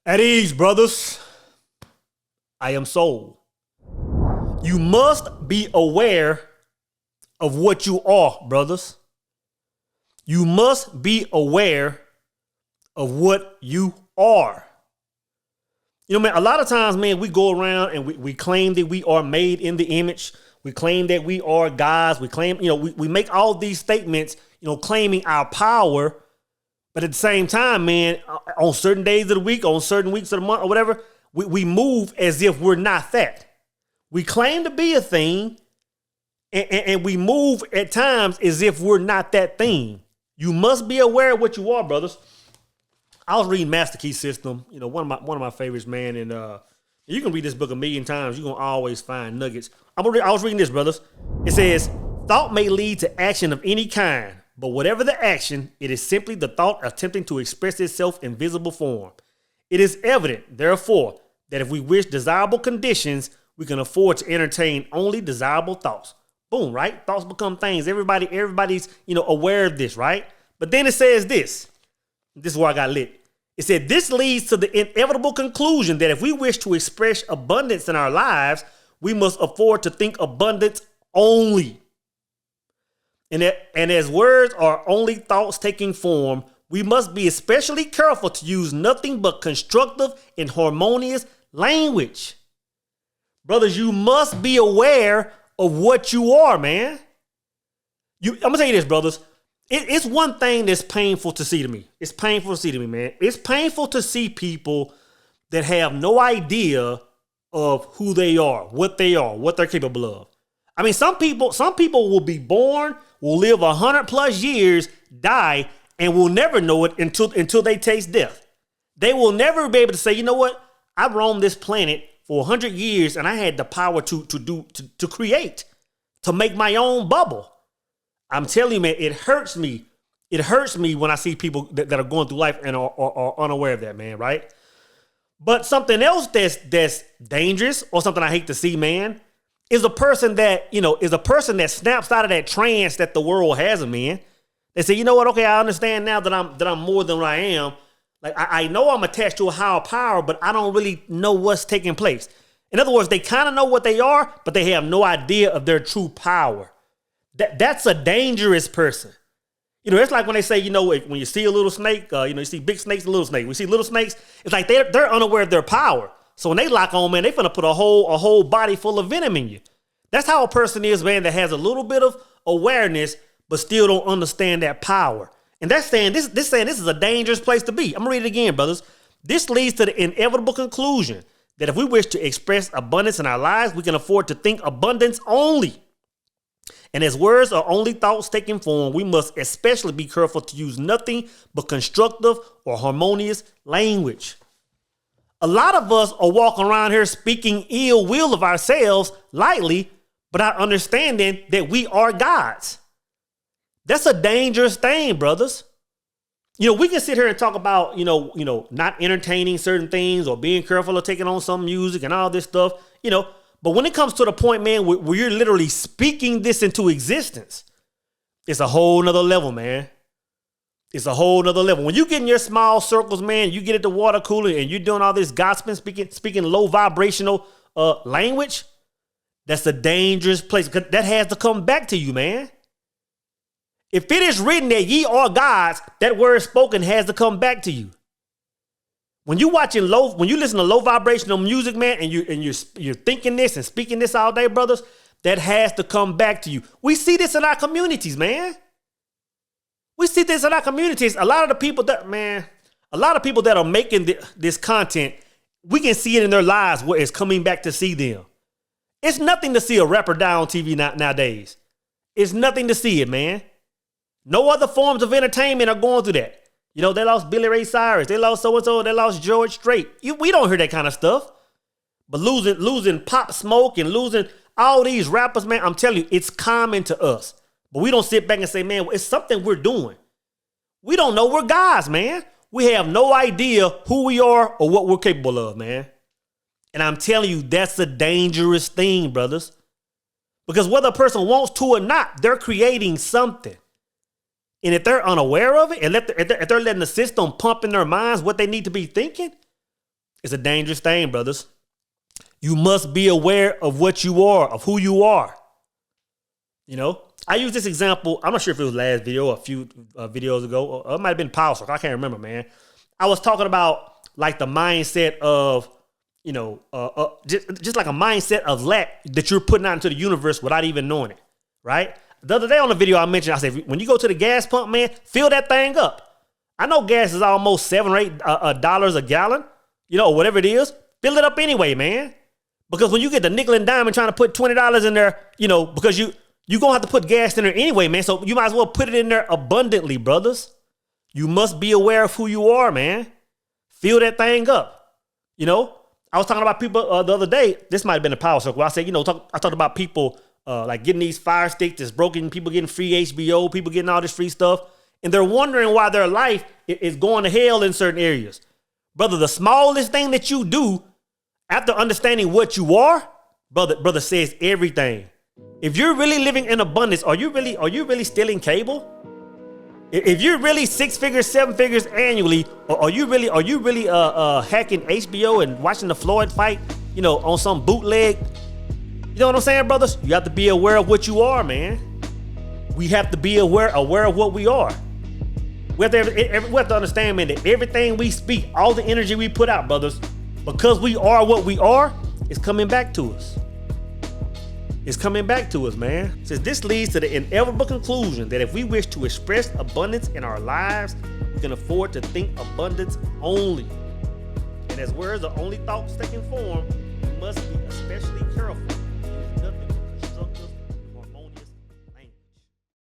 At ease, brothers. I am soul. You must be aware of what you are, brothers. You must be aware of what you are. You know, man, a lot of times, man, we go around and we claim that we are made in the image. We claim that we are gods. We claim, we make all these statements, claiming our power. But at the same time, man, on certain days of the week, on certain weeks of the month or whatever, we move as if we're not that. We claim to be a thing, and we move at times as if we're not that thing. You must be aware of what you are, brothers. I was reading Master Key System, one of my favorites, man, and you can read this book a million times. You're going to always find nuggets. I was reading this, brothers. It says, thought may lead to action of any kind, but whatever the action, it is simply the thought attempting to express itself in visible form. It is evident, therefore, that if we wish desirable conditions, we can afford to entertain only desirable thoughts. Boom, right? Thoughts become things. Everybody's, aware of this, right? But then it says this. This is where I got lit. It said, this leads to the inevitable conclusion that if we wish to express abundance in our lives, we must afford to think abundance only. And as words are only thoughts taking form, we must be especially careful to use nothing but constructive and harmonious language. Brothers, you must be aware of what you are, man. I'm going to tell you this, brothers. It's one thing that's painful to see to me. It's painful to see to me, man. It's painful to see people that have no idea of who they are, what they're capable of. I mean, some people will be born, will live 100+ years, die, and will never know it until they taste death. They will never be able to say, you know what? I roamed this planet for 100 years and I had the power to create, to make my own bubble. I'm telling you, man, it hurts me. It hurts me when I see people that are going through life and are unaware of that, man, right? But something else that's dangerous, or something I hate to see, man, is a person that snaps out of that trance that the world has them in. They say, you know what? Okay, I understand now that I'm more than what I am. Like I know I'm attached to a higher power, but I don't really know what's taking place. In other words, they kind of know what they are, but they have no idea of their true power. That's a dangerous person. It's like when they say, when you see a little snake, you see big snakes and little snakes. We see little snakes. It's like they're unaware of their power. So when they lock on, man, they finna put a whole body full of venom in you. That's how a person is, man, that has a little bit of awareness, but still don't understand that power. And that's saying this is a dangerous place to be. I'm gonna read it again, brothers. This leads to the inevitable conclusion that if we wish to express abundance in our lives, we can afford to think abundance only. And as words are only thoughts taking form, we must especially be careful to use nothing but constructive or harmonious language. A lot of us are walking around here speaking ill will of ourselves lightly, without understanding that we are gods. That's a dangerous thing, brothers. We can sit here and talk about, not entertaining certain things or being careful of taking on some music and all this stuff, But when it comes to the point, man, where you're literally speaking this into existence, it's a whole nother level, man. It's a whole nother level. When you get in your small circles, man, you get at the water cooler and you're doing all this gossiping, speaking low vibrational language, that's a dangerous place. That has to come back to you, man. If it is written that ye are gods, that word spoken has to come back to you. When you listen to low vibrational music, man, and you're thinking this and speaking this all day, brothers, that has to come back to you. We see this in our communities, man. We see this in our communities. A lot of people that are making this content, we can see it in their lives where it's coming back to see them. It's nothing to see a rapper die on TV nowadays. It's nothing to see it, man. No other forms of entertainment are going through that. They lost Billy Ray Cyrus. They lost so-and-so. They lost George Strait. We don't hear that kind of stuff. But losing Pop Smoke and losing all these rappers, man, I'm telling you, it's common to us. But we don't sit back and say, man, it's something we're doing. We don't know we're guys, man. We have no idea who we are or what we're capable of, man. And I'm telling you, that's a dangerous thing, brothers. Because whether a person wants to or not, they're creating something. And if they're unaware of it, and if they're letting the system pump in their minds what they need to be thinking, It's a dangerous thing, brothers. You must be aware of what you are, of who you are. You know, I use this example. I'm not sure if it was last video or a few videos ago, or it might have been Power Circle. I can't remember, man. I was talking about like the mindset of, you know, just like a mindset of lack that you're putting out into the universe without even knowing it, right? The other day on the video I mentioned, I said, when you go to the gas pump, man, fill that thing up. I know gas is almost $7 or $8 a gallon, you know, whatever it is. Fill it up anyway, man. Because when you get the nickel and dime and trying to put $20 in there, you know, because you're going to have to put gas in there anyway, man. So you might as well put it in there abundantly, brothers. You must be aware of who you are, man. Fill that thing up. You know, I was talking about people the other day. This might have been a Power Circle. I said, you know, I talked about people like getting these Fire Sticks that's broken, people getting free HBO, people getting all this free stuff. And they're wondering why their life is going to hell in certain areas. Brother, the smallest thing that you do after understanding what you are, brother says everything. If you're really living in abundance, are you really stealing cable? If you're really 6 figures, 7 figures annually, are you really hacking HBO and watching the Floyd fight, you know, on some bootleg? You know what I'm saying, brothers? You have to be aware of what you are, man. We have to be aware of what we are. We have to understand, man, that everything we speak, all the energy we put out, brothers, because we are what we are, it's coming back to us. It's coming back to us, man. Says this leads to the inevitable conclusion that if we wish to express abundance in our lives, we can afford to think abundance only. And as words are only thoughts taking form, we must be especially careful